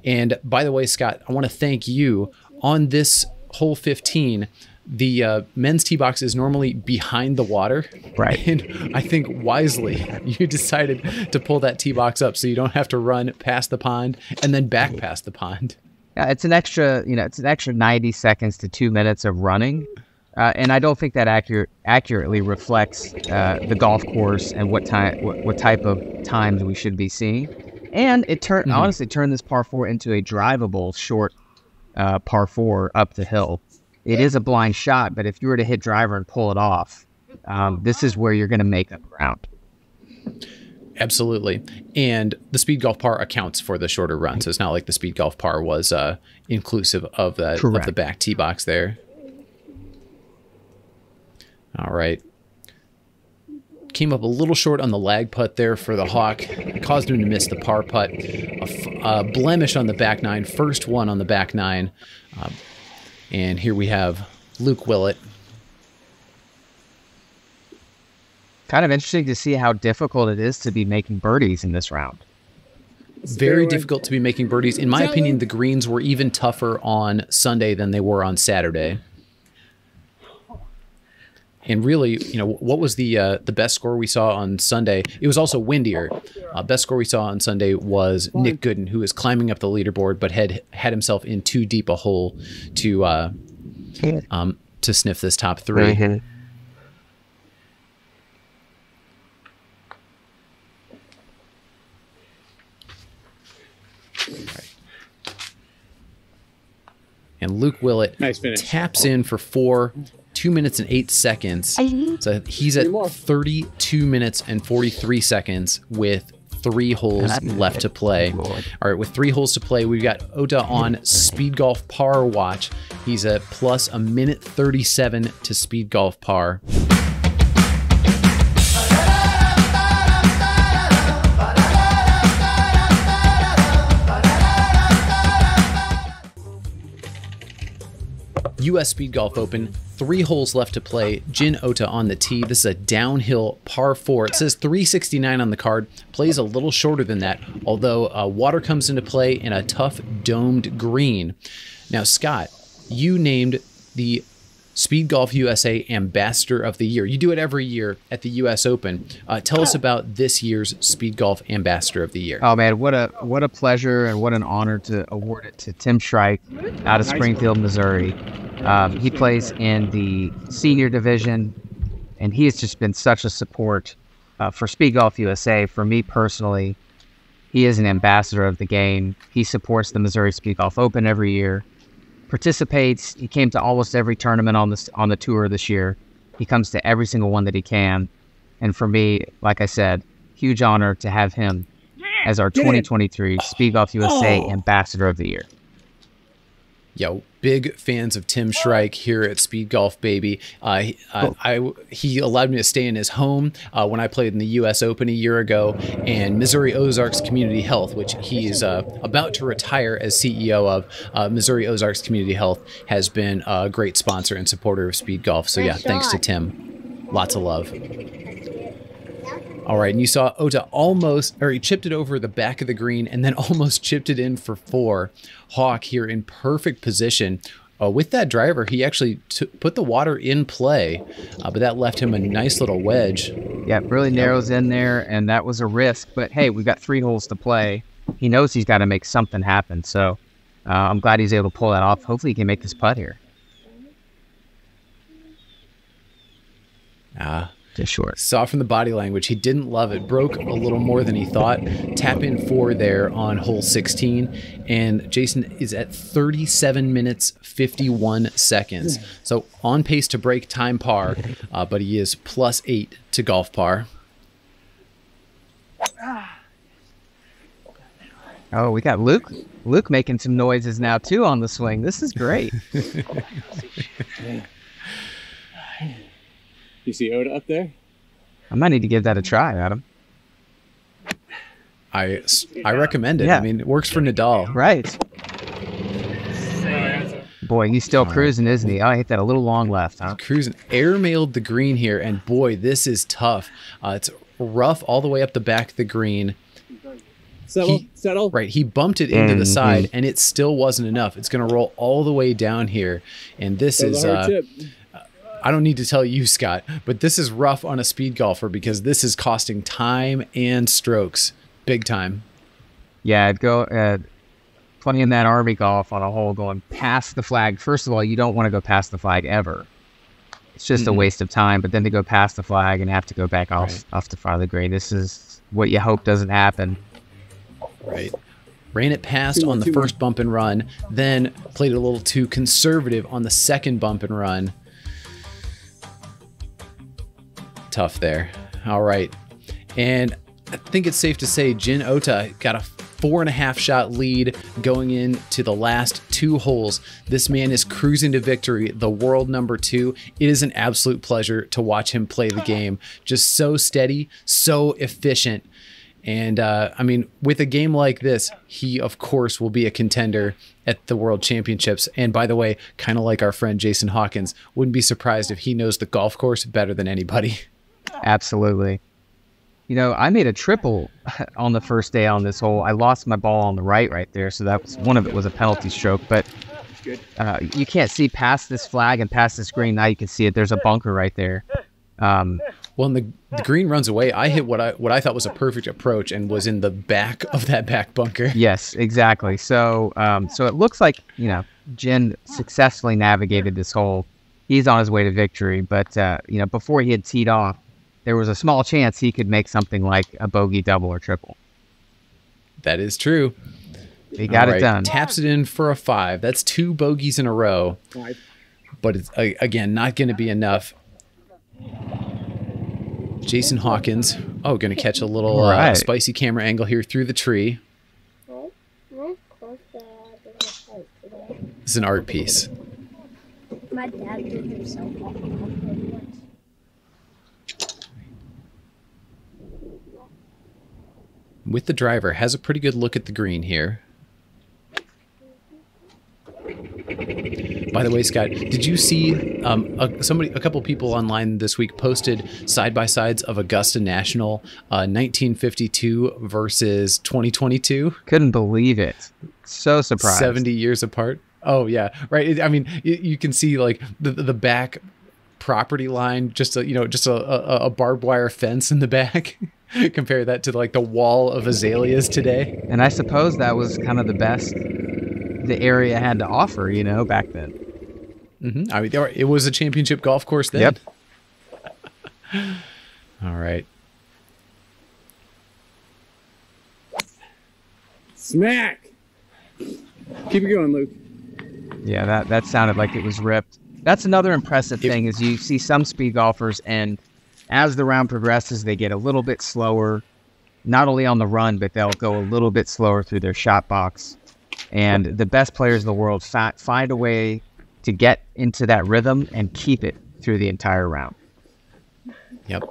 And by the way, Scott, I want to thank you. On this hole 15, the men's tee box is normally behind the water. Right. And I think wisely, you decided to pull that tee box up so you don't have to run past the pond and then back past the pond. Yeah, it's an extra, it's an extra 90 seconds to 2 minutes of running. And I don't think that accurately reflects the golf course and what type of times we should be seeing. And it honestly turned this par 4 into a drivable short par 4 up the hill. It is a blind shot, but if you were to hit driver and pull it off, this is where you're going to make up ground. Absolutely. And the Speed Golf Par accounts for the shorter run. So it's not like the Speed Golf Par was inclusive of the back tee box there. All right. Came up a little short on the lag putt there for the Hawk. Caused him to miss the par putt. A blemish on the back nine. First one on the back nine. And here we have Luke Willett. Kind of interesting to see how difficult it is to be making birdies in this round. Very difficult to be making birdies. In my opinion, the greens were even tougher on Sunday than they were on Saturday. And really, what was the best score we saw on Sunday? It was also windier. Best score we saw on Sunday was Nick Gooden, who was climbing up the leaderboard, but had himself in too deep a hole to sniff this top three. Mm-hmm. And Luke Willett taps in for 4, 2 minutes and 8 seconds. So he's at 32 minutes and 43 seconds with 3 holes left to play. All right, with 3 holes to play, we've got Ota on Speed Golf Par watch. He's at plus a minute 37 to Speed Golf Par. U.S. Speed Golf Open, 3 holes left to play. Jin Ota on the tee. This is a downhill par 4. It says 369 on the card. Plays a little shorter than that, although water comes into play in a tough domed green. Now, Scott, you named the Speedgolf USA Ambassador of the Year. You do it every year at the U.S. Open. Tell us about this year's Speedgolf Ambassador of the Year. Oh man, what a pleasure and what an honor to award it to Tim Shrike out of Springfield, Missouri. He plays in the senior division, and he has just been such a support for Speedgolf USA. For me personally, he is an ambassador of the game. He supports the Missouri Speedgolf Open every year. Participates. He came to almost every tournament on the tour this year. He comes to every single one that he can. And for me, like I said, huge honor to have him as our 2023 Speedgolf USA Ambassador of the Year. Yo, big fans of Tim Shrike here at Speed Golf, baby. He allowed me to stay in his home when I played in the U.S. Open a year ago, and Missouri Ozarks Community Health, which he's about to retire as CEO of. Missouri Ozarks Community Health has been a great sponsor and supporter of Speed Golf. So yeah, thanks to Tim. Lots of love. All right, and you saw Ota he chipped it over the back of the green and then almost chipped it in for 4. Hawk here in perfect position. With that driver, he actually put the water in play, but that left him a nice little wedge. Yeah, it really narrows in there, and that was a risk. But hey, we've got 3 holes to play. He knows he's got to make something happen, so I'm glad he's able to pull that off. Hopefully he can make this putt here. Just short. Saw from the body language, he didn't love it. Broke a little more than he thought. Tap in 4 there on hole 16. And Jason is at 37 minutes, 51 seconds. So on pace to break time par, but he is plus 8 to golf par. Oh, we got Luke making some noises now too on the swing. This is great. You see Ota up there? I might need to give that a try, Adam. I recommend it. Yeah. I mean, it works for Nadal. Right. Boy, he's still cruising, isn't he? Oh, I hit that a little long left, huh? Cruising. Airmailed the green here, and boy, this is tough. It's rough all the way up the back of the green. Settle. Right, he bumped it into the side, and it still wasn't enough. It's going to roll all the way down here, and this is... I don't need to tell you, Scott, but this is rough on a speed golfer because this is costing time and strokes. Big time. Yeah, I'd go playing that Army golf on a hole going past the flag. First of all, you don't want to go past the flag ever. It's just a waste of time. But then to go past the flag and have to go back off the front of the green, this is what you hope doesn't happen. Right. Ran it past on the first bump and run, then played a little too conservative on the second bump and run. Tough there. All right. And I think it's safe to say Jin Ota got a 4.5 shot lead going into the last 2 holes. This man is cruising to victory, the world number 2. It is an absolute pleasure to watch him play the game. Just so steady, so efficient. And I mean, with a game like this, he of course will be a contender at the World Championships. And by the way, kind of like our friend Jason Hawkins, wouldn't be surprised if he knows the golf course better than anybody. Absolutely. You know, I made a triple on the first day on this hole. I lost my ball on the right there, so that was one of it was a penalty stroke. But you can't see past this flag and past this green. Now you can see it. There's a bunker right there. Well, and the green runs away. I hit what I thought was a perfect approach and was in the back of that back bunker. Yes, exactly. So so it looks like, you know, Jin successfully navigated this hole. He's on his way to victory, but you know, before he had teed off, there was a small chance he could make something like a bogey, double, or triple. That is true. He got it done. Taps it in for a 5. That's 2 bogeys in a row. 5. But it's, again, not going to be enough. Jason Hawkins, going to catch a little spicy camera angle here through the tree. It's an art piece. My dad did himself. With the driver, has a pretty good look at the green here. By the way, Scott, did you see a couple people online this week posted side-by-sides of Augusta National 1952 versus 2022? Couldn't believe it. So surprised. 70 years apart. Oh, yeah. Right. I mean, you can see like the back property line, just a barbed wire fence in the back. Compare that to like the wall of azaleas today. And I suppose that was kind of the best the area had to offer, you know, back then. I mean, it was a championship golf course then. Yep. All right. Smack. Keep it going, Luke. Yeah, that sounded like it was ripped. That's another impressive thing is you see some speed golfers, and as the round progresses, they get a little bit slower, not only on the run, but they'll go a little bit slower through their shot box. And the best players in the world find a way to get into that rhythm and keep it through the entire round. Yep.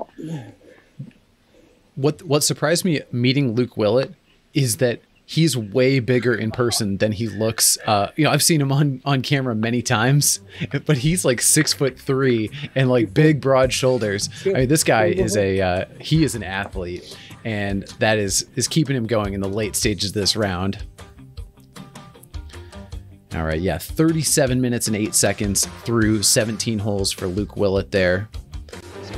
What surprised me meeting Luke Willett is that he's way bigger in person than he looks. I've seen him on camera many times, but he's like 6'3" and like big, broad shoulders. I mean, this guy is he is an athlete, and that is keeping him going in the late stages of this round. All right, yeah, 37 minutes and 8 seconds through 17 holes for Luke Willett there.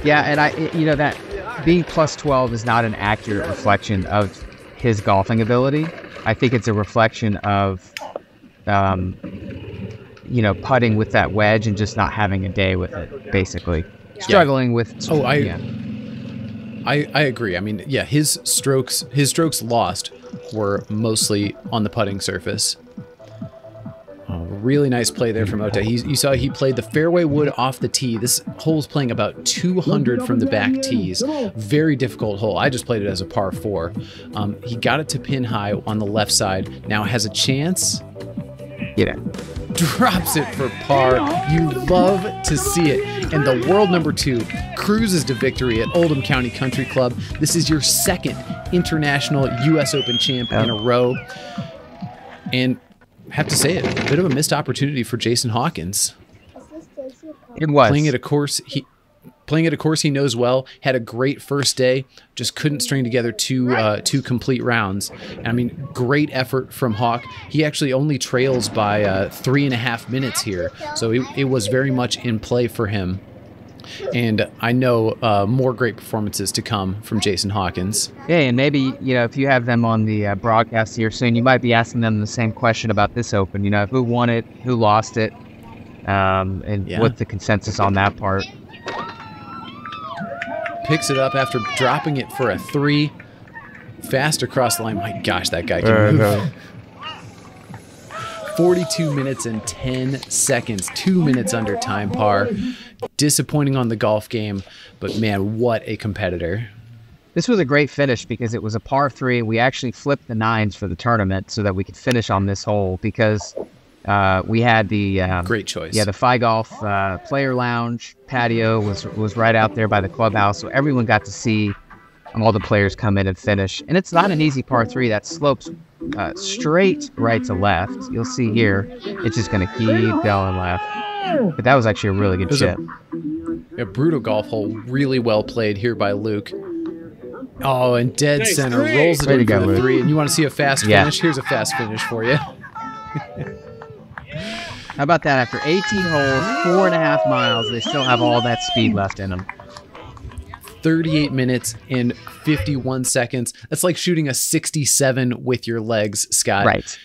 Yeah, and that being plus 12 is not an accurate reflection of his golfing ability. I think it's a reflection of, putting with that wedge and just not having a day with it, basically. Struggling with... I agree. I mean, yeah, his strokes lost were mostly on the putting surface. Really nice play there from Ota. You saw he played the fairway wood off the tee. This hole's playing about 200 from the back tees. Very difficult hole. I just played it as a par 4. He got it to pin high on the left side. Now has a chance. Yeah. Drops it for par. You love to see it. And the world number 2 cruises to victory at Oldham County Country Club. This is your second international U.S. Open champ in a row. And have to say it, a bit of a missed opportunity for Jason Hawkins. It was. Playing at a course he knows well, had a great first day, just couldn't string together two complete rounds. And I mean, great effort from Hawk. He actually only trails by 3.5 minutes here, so it was very much in play for him. And I know more great performances to come from Jason Hawkins. Yeah, and maybe, if you have them on the broadcast here soon, you might be asking them the same question about this Open. Who won it, who lost it, and what's the consensus on that part. Picks it up after dropping it for a 3. Fast across the line. My gosh, that guy can move. 42 minutes and 10 seconds. 2 minutes under time par. Disappointing on the golf game, but man, what a competitor. This was a great finish because it was a par 3. We actually flipped the 9s for the tournament so that we could finish on this hole because we had the great choice. Yeah, the Speedgolf player lounge patio was right out there by the clubhouse, so everyone got to see all the players come in and finish. And it's not an easy par 3 that slopes straight right to left. You'll see here, it's just going to keep going left. But that was actually a really good chip. A brutal golf hole, really well played here by Luke. Oh, and dead center, rolls it in for the 3. And you want to see a fast finish? Here's a fast finish for you. How about that? After 18 holes, 4.5 miles, they still have all that speed left in them. 38 minutes and 51 seconds. That's like shooting a 67 with your legs, Scott. Right.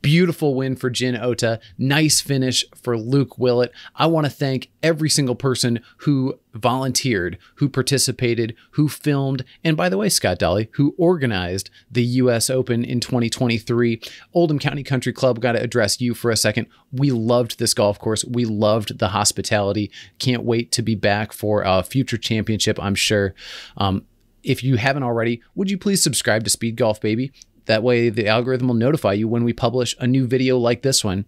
Beautiful win for Jin Ota. Nice finish for Luke Willett. I want to thank every single person who volunteered, who participated, who filmed, and by the way, Scott Dawley, who organized the U.S. Open in 2023. Oldham County Country Club, got to address you for a second. We loved this golf course. We loved the hospitality. Can't wait to be back for a future championship, I'm sure. If you haven't already, would you please subscribe to Speed Golf Baby? That way the algorithm will notify you when we publish a new video like this one.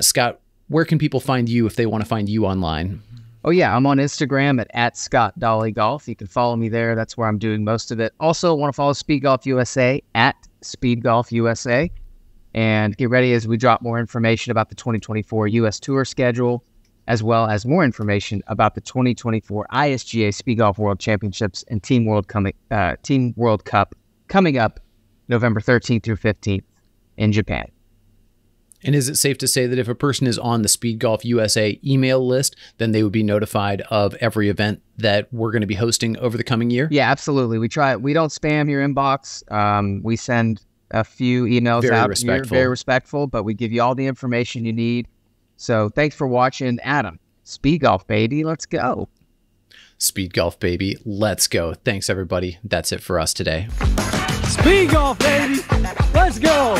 Scott, where can people find you if they want to find you online? Oh, yeah. I'm on Instagram at @ScottDawleyGolf. You can follow me there. That's where I'm doing most of it. Also, want to follow Speedgolf USA at Speedgolf USA. And get ready as we drop more information about the 2024 U.S. Tour schedule, as well as more information about the 2024 ISGA Speedgolf World Championships and Team World Cup coming up November 13th through 15th in Japan. And is it safe to say that if a person is on the Speedgolf USA email list, then they would be notified of every event that we're going to be hosting over the coming year? Yeah, absolutely. We don't spam your inbox. We send a few emails out. Very respectful, but we give you all the information you need. So thanks for watching, Adam. Speedgolf, baby. Let's go. Speedgolf, baby. Let's go. Thanks, everybody. That's it for us today. Speedgolf, baby. Let's go.